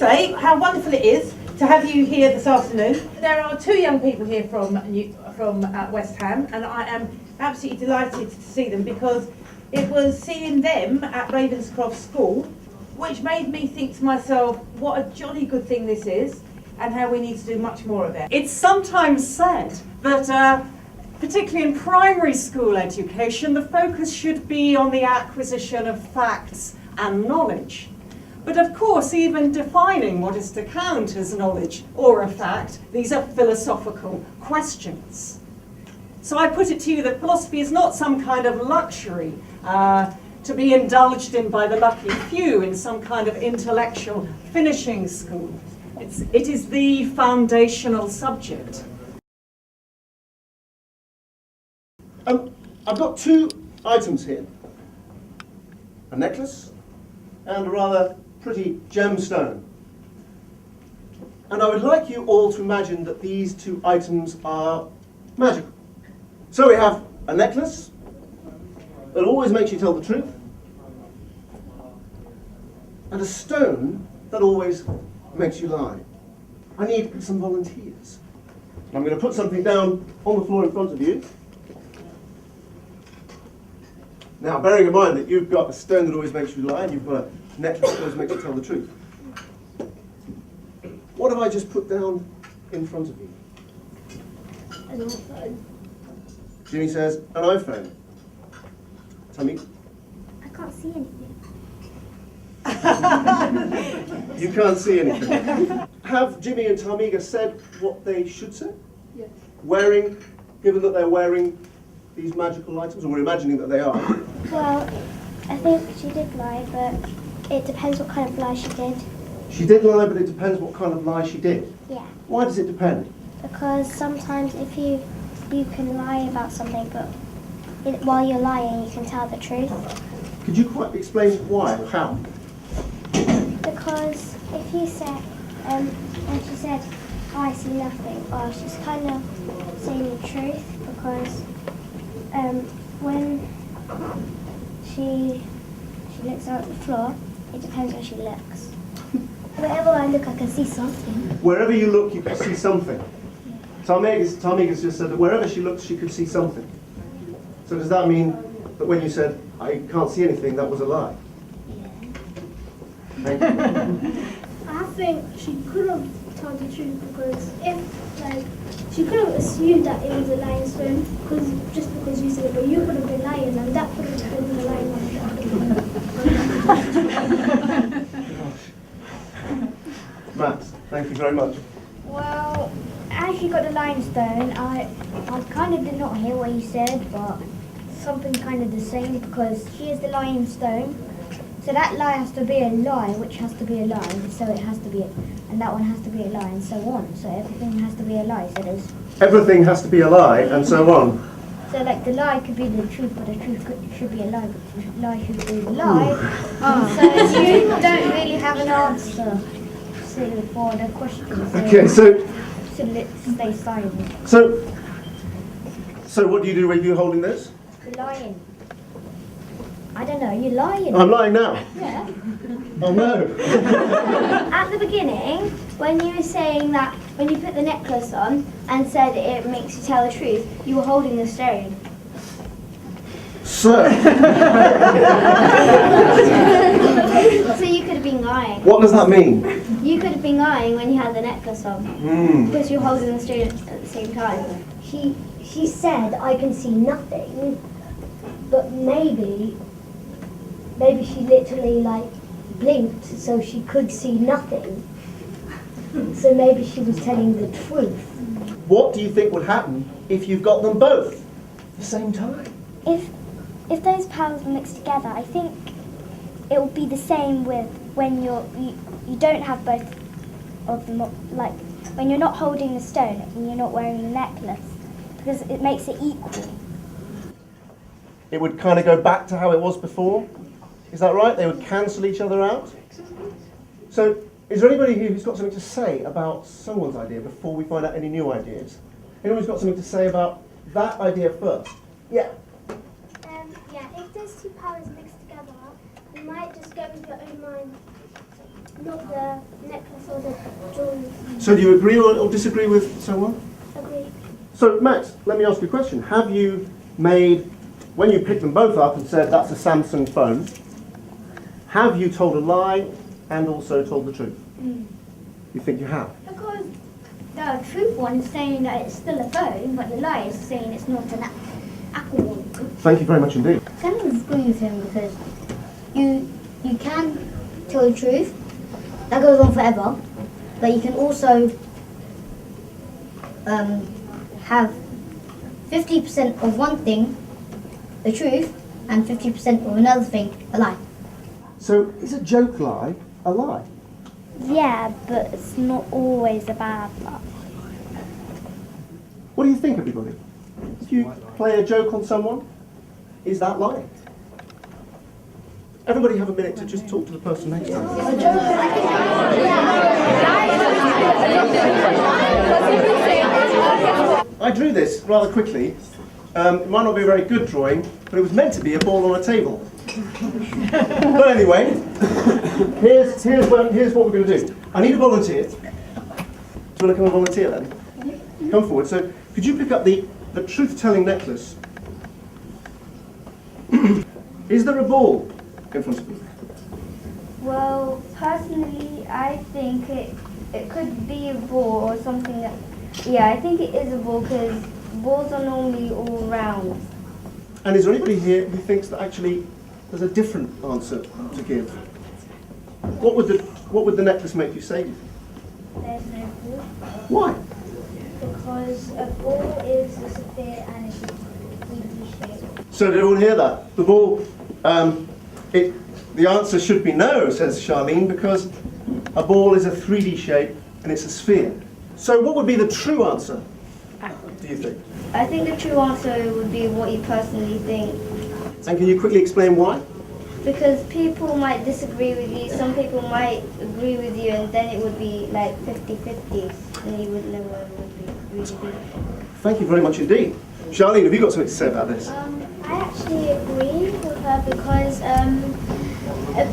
say how wonderful it is to have you here this afternoon. There are two young people here from West Ham, and I am absolutely delighted to see them because it was seeing them at Ravenscroft School which made me think to myself, what a jolly good thing this is, and how we need to do much more of it. It's sometimes said that, particularly in primary school education, the focus should be on the acquisition of facts and knowledge. But of course, even defining what is to count as knowledge or a fact, these are philosophical questions. So I put it to you that philosophy is not some kind of luxury to be indulged in by the lucky few in some kind of intellectual finishing school. It is the foundational subject. I've got two items here. A necklace and a rather pretty gemstone. And I would like you all to imagine that these two items are magical. So we have a necklace that always makes you tell the truth, and a stone that always makes you lie. I need some volunteers. I'm going to put something down on the floor in front of you. Now, bearing in mind that you've got a stone that always makes you lie and you've got a necklace that always makes you tell the truth, what have I just put down in front of you? An iPhone. Jimmy says, an iPhone. Tammy? I can't see anything. You can't see anything. Have Jimmy and Tamiga said what they should say? Yes. Given that they're wearing these magical items, or we're imagining that they are? Well, I think she did lie, but it depends what kind of lie she did. She did lie, but it depends what kind of lie she did. Yeah. Why does it depend? Because sometimes if you can lie about something, but while you're lying, you can tell the truth. Could you quite explain why or how? Because if you said, when she said, oh, I see nothing, well, she's kind of saying the truth, because when she looks out at the floor, it depends where she looks. Wherever I look, I can see something. Wherever you look, you can see something. Yeah. Tamiga's just said that wherever she looks, she could see something. So does that mean that when you said, I can't see anything, that was a lie? Yeah. Thank you. I think she could have told the truth because she could have assumed that it was a lying stone just because you said it, but you could have been lying and that could have been the lying one. Matt, thank you very much. Well, as you got the lying stone, I kind of did not hear what you said, but something kind of the same because she is the lying stone. So that lie has to be a lie, which has to be a lie, so it has to be and that one has to be a lie, and so on. So everything has to be a lie. So there's everything has to be a lie, and so on. So like the lie could be the truth, but the truth should be a lie, but the lie should be the lie. So you don't really have an answer for the question. So Okay, so let's stay silent. So what do you do when you're holding this? You're lying. I don't know, you're lying. I'm lying now. Yeah. Oh no. At the beginning, when you were saying that, when you put the necklace on and said it makes you tell the truth, you were holding the stone. So. So you could have been lying. What does that mean? You could have been lying when you had the necklace on. Because you're holding the stone at the same time. She said, I can see nothing, but maybe she literally blinked so she could see nothing. So maybe she was telling the truth. What do you think would happen if you've got them both at the same time? If those powers were mixed together, I think it will be the same with when you don't have both of them, like when you're not holding the stone and you're not wearing the necklace, because it makes it equal. It would kind of go back to how it was before. Is that right? They would cancel each other out? So, is there anybody here who's got something to say about someone's idea before we find out any new ideas? Anyone who's got something to say about that idea first? Yeah. Yeah, if those two powers mixed together, you might just go with your own mind. Not the necklace or the jewelry. So do you agree or disagree with someone? Agree. So Max, let me ask you a question. Have you made, when you picked them both up and said that's a Samsung phone, have you told a lie and also told the truth? You think you have? Because the truth one is saying that it's still a phone, but the lie is saying it's not an Apple one. Thank you very much indeed. I kind of agree with him because you can tell the truth, that goes on forever, but you can also have 50% of one thing, the truth, and 50% of another thing, a lie. So is a joke lie a lie? Yeah, but it's not always a bad lie. What do you think, everybody? If you play a joke on someone, is that lying? Everybody have a minute to just talk to the person next to you. I drew this rather quickly. It might not be a very good drawing, but it was meant to be a ball on a table. But anyway, here's what we're going to do. I need a volunteer. Do you want to come and volunteer then? Come forward. So could you pick up the truth-telling necklace? Is there a ball in front of you? Well, personally, I think it could be a ball or something that... Yeah, I think it is a ball because balls are normally all round. And is there anybody here who thinks that actually there's a different answer to give? What would the necklace make you say? There's no ball. Why? Because a ball is a sphere and it's a 3D shape. So did everyone hear that? The ball, the answer should be no, says Charlene, because a ball is a 3D shape and it's a sphere. So what would be the true answer, do you think? I think the true answer would be what you personally think. And can you quickly explain why? Because people might disagree with you, some people might agree with you, and then it would be like 50-50, and you wouldn't know what it would be really be. Thank you very much indeed. Charlene, have you got something to say about this? I actually agree with her because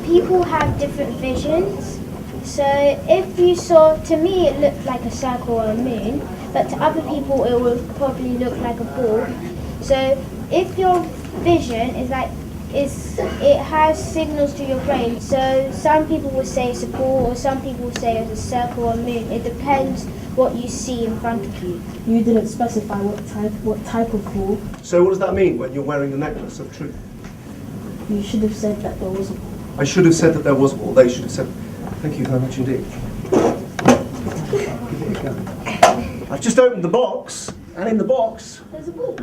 people have different visions. So if you saw, to me it looked like a circle or a moon, but to other people it would probably look like a ball. So if your vision is like, it has signals to your brain. So some people will say it's a ball, or some people will say it's a circle or a moon. It depends what you see in front of you. You didn't specify what type of ball. So what does that mean when you're wearing the necklace of truth? You should have said that there was a ball. I should have said that there was a ball. They should have said. Thank you very much indeed. I've just opened the box, and in the box There's a ball.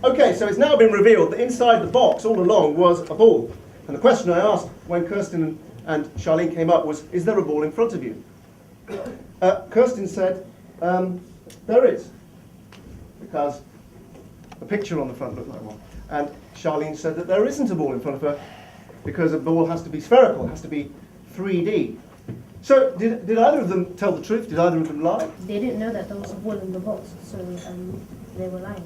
Okay, so it's now been revealed that inside the box all along was a ball. And the question I asked when Kirsten and Charlene came up was, is there a ball in front of you? Kirsten said, there is, because the picture on the front looked like one. And Charlene said that there isn't a ball in front of her, because a ball has to be spherical, it has to be 3D. So did either of them tell the truth? Did either of them lie? They didn't know that there was a ball in the box, so they were lying.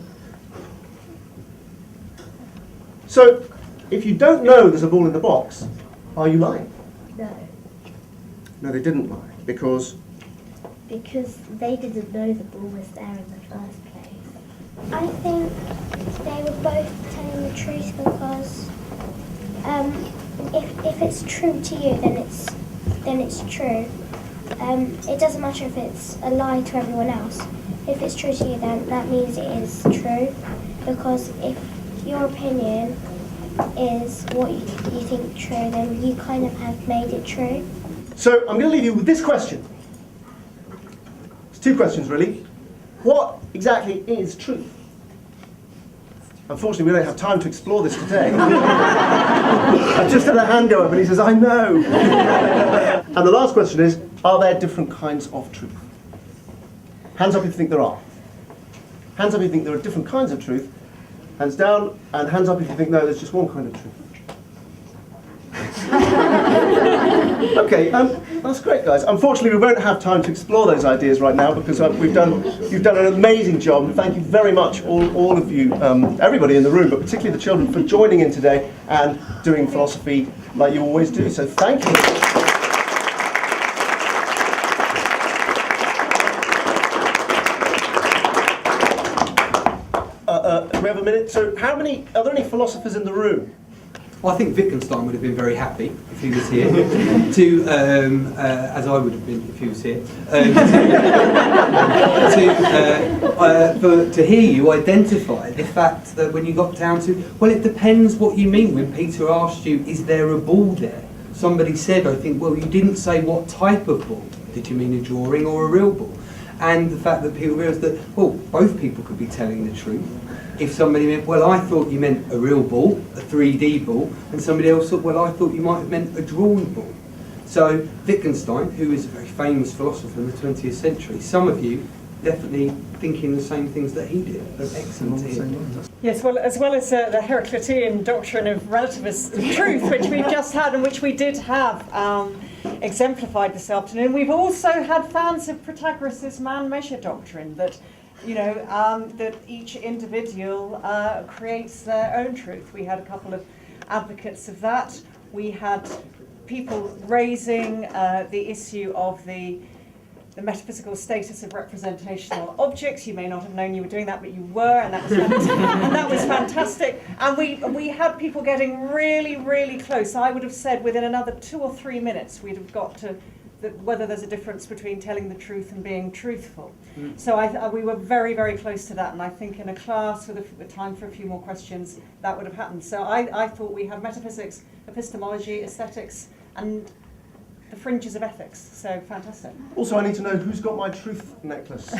So if you don't know there's a ball in the box, are you lying? No. No, they didn't lie, because Because they didn't know the ball was there in the first place. I think they were both telling the truth because if it's true to you, then it's true. It doesn't matter if it's a lie to everyone else. If it's true to you, then that means it is true. Because if your opinion is what you think true, then you kind of have made it true. So I'm going to leave you with this question. It's two questions, really. What exactly is truth? Unfortunately, we don't have time to explore this today. I've just had a hand go up and he says, I know. And the last question is, are there different kinds of truth? Hands up if you think there are. Hands up if you think there are different kinds of truth. Hands down, and hands up if you think, no, there's just one kind of truth. Okay, that's great, guys. Unfortunately, we won't have time to explore those ideas right now because you've done an amazing job. And thank you very much, all of you, everybody in the room, but particularly the children, for joining in today and doing philosophy like you always do. So thank you. We have a minute. So, are there any philosophers in the room? Well, I think Wittgenstein would have been very happy if he was here, as I would have been if he was here, to hear you identify the fact that when you got down to, well, it depends what you mean. When Peter asked you, is there a ball there? Somebody said, I think, well, you didn't say what type of ball. Did you mean a drawing or a real ball? And the fact that people realised that, well, both people could be telling the truth. If somebody meant, well, I thought you meant a real ball, a 3D ball, and somebody else thought, well, I thought you might have meant a drawn ball. So Wittgenstein, who is a very famous philosopher in the 20th century, some of you definitely thinking the same things that he did. Excellent. Yes, well, as well as the Heraclitean doctrine of relativist truth, which we've just had and which we did have exemplified this afternoon, we've also had fans of Protagoras' man-measure doctrine, that that each individual creates their own truth. We had a couple of advocates of that. We had people raising the issue of the metaphysical status of representational objects. You may not have known you were doing that, but you were, and that was fantastic. And we had people getting really, really close. I would have said within another 2 or 3 minutes we'd have got to whether there's a difference between telling the truth and being truthful. So we were very, very close to that, and I think in a class with time for a few more questions, that would have happened. So I thought we had metaphysics, epistemology, aesthetics, and the fringes of ethics. So fantastic. Also, I need to know who's got my truth necklace.